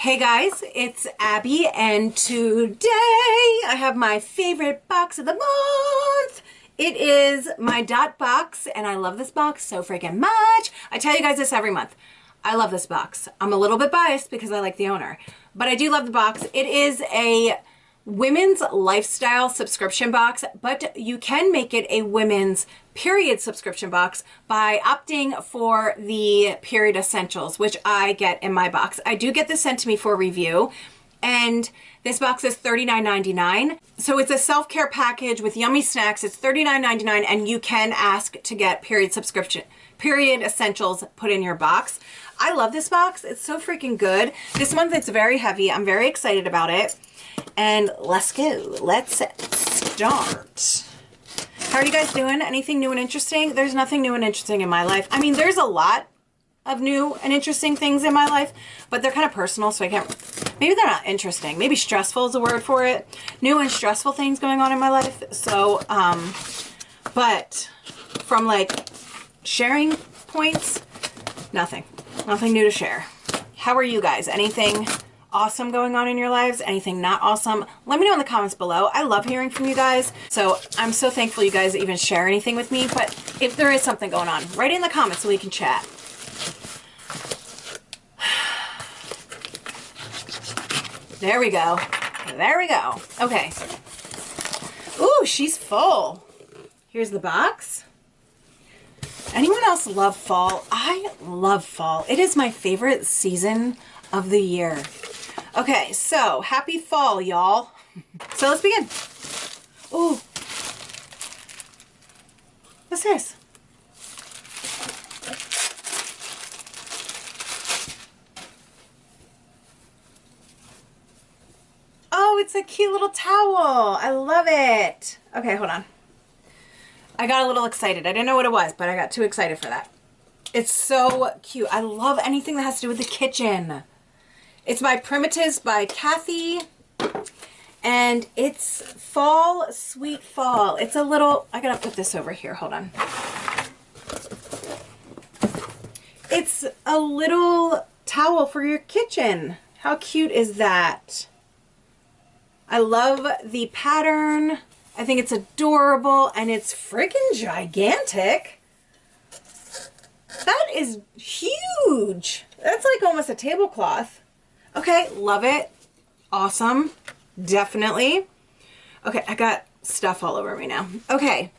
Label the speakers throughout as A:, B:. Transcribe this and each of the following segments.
A: Hey guys, it's Abby, and today I have my favorite box of the month. It is my Dot Boxx, and I love this box so freaking much. I tell you guys this every month. I love this box. I'm a little bit biased because I like the owner, but I do love the box. It is a women's lifestyle subscription box, but you can make it a women's period subscription box by opting for the period essentials, which I get in my box. I do get this sent to me for review, and this box is $39.99. So it's a self-care package with yummy snacks. It's $39.99, and you can ask to get period essentials put in your box. I love this box. It's so freaking good. This month it's very heavy. I'm very excited about it. And let's go. Let's start. How are you guys doing? Anything new and interesting? There's nothing new and interesting in my life. I mean, there's a lot of new and interesting things in my life, but they're kind of personal, so I can't, maybe they're not interesting. Maybe stressful is a word for it. New and stressful things going on in my life. So, but from like sharing points, nothing new to share. How are you guys? Anything awesome going on in your lives? Anything not awesome? Let me know in the comments below. I love hearing from you guys. So I'm so thankful you guys even share anything with me. But if there is something going on, write it in the comments so we can chat. There we go. There we go. Okay. Ooh, she's full. Here's the box. Anyone else love fall? I love fall. It is my favorite season of the year. Okay, so happy fall, y'all. So let's begin. Ooh. What's this? Oh, it's a cute little towel. I love it. Okay, hold on. I got a little excited. I didn't know what it was, but I got too excited for that. It's so cute. I love anything that has to do with the kitchen. It's by Primitives by Kathy, and it's fall, sweet fall. It's a little, I gotta put this over here, hold on. It's a little towel for your kitchen. How cute is that? I love the pattern. I think it's adorable, and it's freaking gigantic. That is huge. That's like almost a tablecloth. Okay, love it. Awesome. Definitely. Okay, I got stuff all over me now. Okay,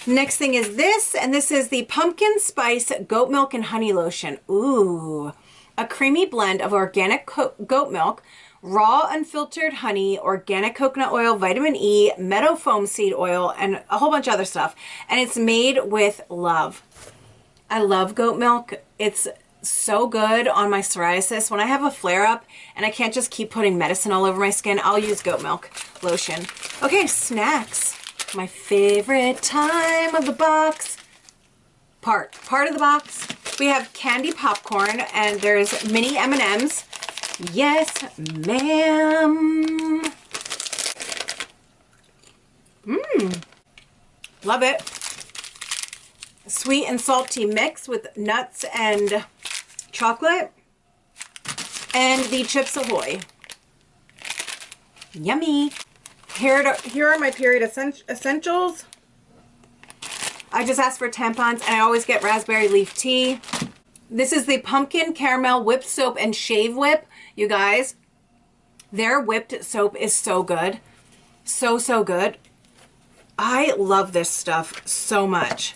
A: next thing is this, and this is the Pumpkin Spice Goat Milk and Honey Lotion. Ooh, a creamy blend of organic goat milk, raw unfiltered honey, organic coconut oil, vitamin E, meadow foam seed oil, and a whole bunch of other stuff. And it's made with love. I love goat milk. It's so good on my psoriasis. When I have a flare-up and I can't just keep putting medicine all over my skin, I'll use goat milk lotion. Okay, snacks. My favorite time of the box. Part of the box. We have candy popcorn, and there's mini M&Ms. Yes, ma'am. Love it. Sweet and salty mix with nuts and chocolate, and the Chips Ahoy. Yummy. Here are my period essentials. I just asked for tampons, and I always get raspberry leaf tea. This is the pumpkin caramel whipped soap and shave whip. You guys, their whipped soap is so good. So good. I love this stuff so much.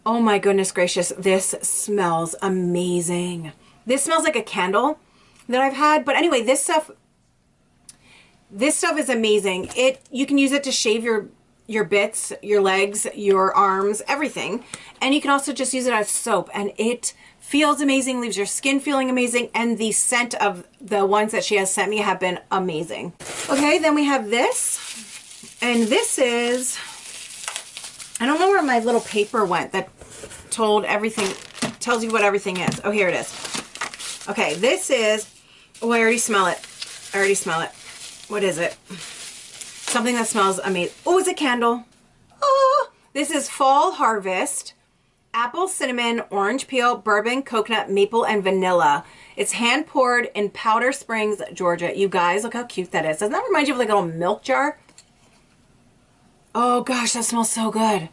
A: Oh my goodness gracious, this smells amazing. This smells like a candle that I've had. But anyway, this stuff is amazing. You can use it to shave your bits, your legs, your arms, everything. And you can also just use it as soap, and it feels amazing, leaves your skin feeling amazing, and the scent of the ones that she has sent me have been amazing. Okay, then we have this, and this is, I don't know where my little paper went that tells you what everything is. Oh, here it is. Okay, this is, oh, I already smell it. What is it? Something that smells amazing. Oh, it's a candle. Oh, this is Fall Harvest apple, cinnamon, orange peel, bourbon, coconut, maple, and vanilla. It's hand poured in Powder Springs, Georgia. You guys, look how cute that is. Doesn't that remind you of like a little milk jar? Oh gosh, that smells so good.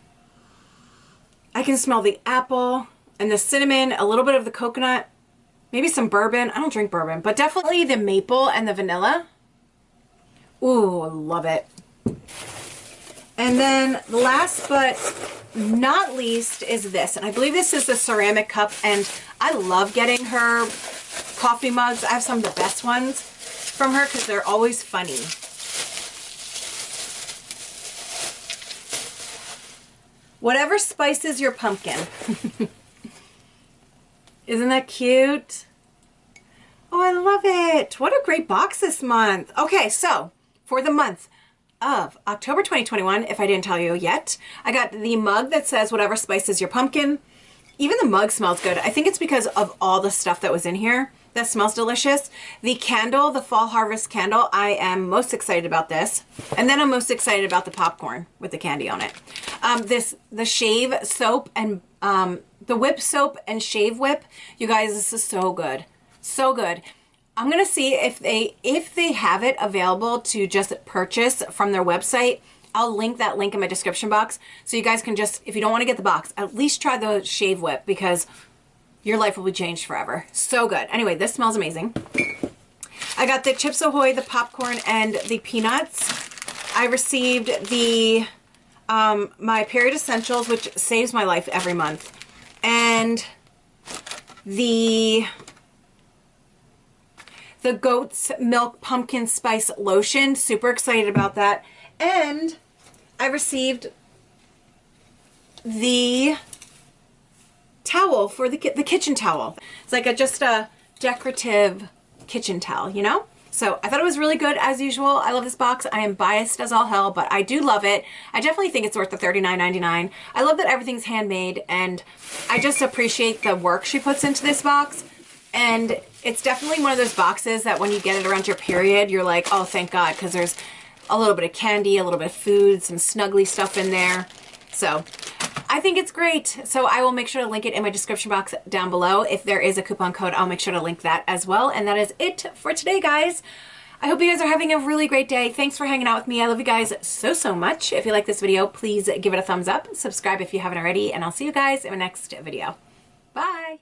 A: I can smell the apple and the cinnamon, a little bit of the coconut, maybe some bourbon. I don't drink bourbon, but definitely the maple and the vanilla. Ooh, I love it. And then last but not least is this. And I believe this is the ceramic cup. And I love getting her coffee mugs. I have some of the best ones from her because they're always funny. Whatever spices your pumpkin. Isn't that cute? Oh, I love it. What a great box this month. Okay, so for the month of October 2021, if I didn't tell you yet, I got the mug that says whatever spices your pumpkin. Even the mug smells good. I think it's because of all the stuff that was in here that smells delicious. The candle, the Fall Harvest candle, I am most excited about this. And then I'm most excited about the popcorn with the candy on it. The shave soap and the whip soap and shave whip. You guys, this is so good. So good. I'm going to see if they have it available to just purchase from their website. I'll link that link in my description box. So you guys can just, if you don't want to get the box, at least try the shave whip because your life will be changed forever. So good. Anyway, this smells amazing. I got the Chips Ahoy, the popcorn, and the peanuts. I received the my Period Essentials, which saves my life every month. And the goat's milk pumpkin spice lotion. Super excited about that. And I received the towel for the kitchen towel. It's like just a decorative kitchen towel, you know? So I thought it was really good as usual. I love this box. I am biased as all hell, but I do love it. I definitely think it's worth the $39.99. I love that everything's handmade, and I just appreciate the work she puts into this box. And it's definitely one of those boxes that when you get it around your period, you're like, oh, thank God, because there's a little bit of candy, a little bit of food, some snuggly stuff in there. So I think it's great. So I will make sure to link it in my description box down below. If there is a coupon code, I'll make sure to link that as well. And that is it for today, guys. I hope you guys are having a really great day. Thanks for hanging out with me. I love you guys so, so much. If you like this video, please give it a thumbs up. Subscribe if you haven't already. And I'll see you guys in my next video. Bye.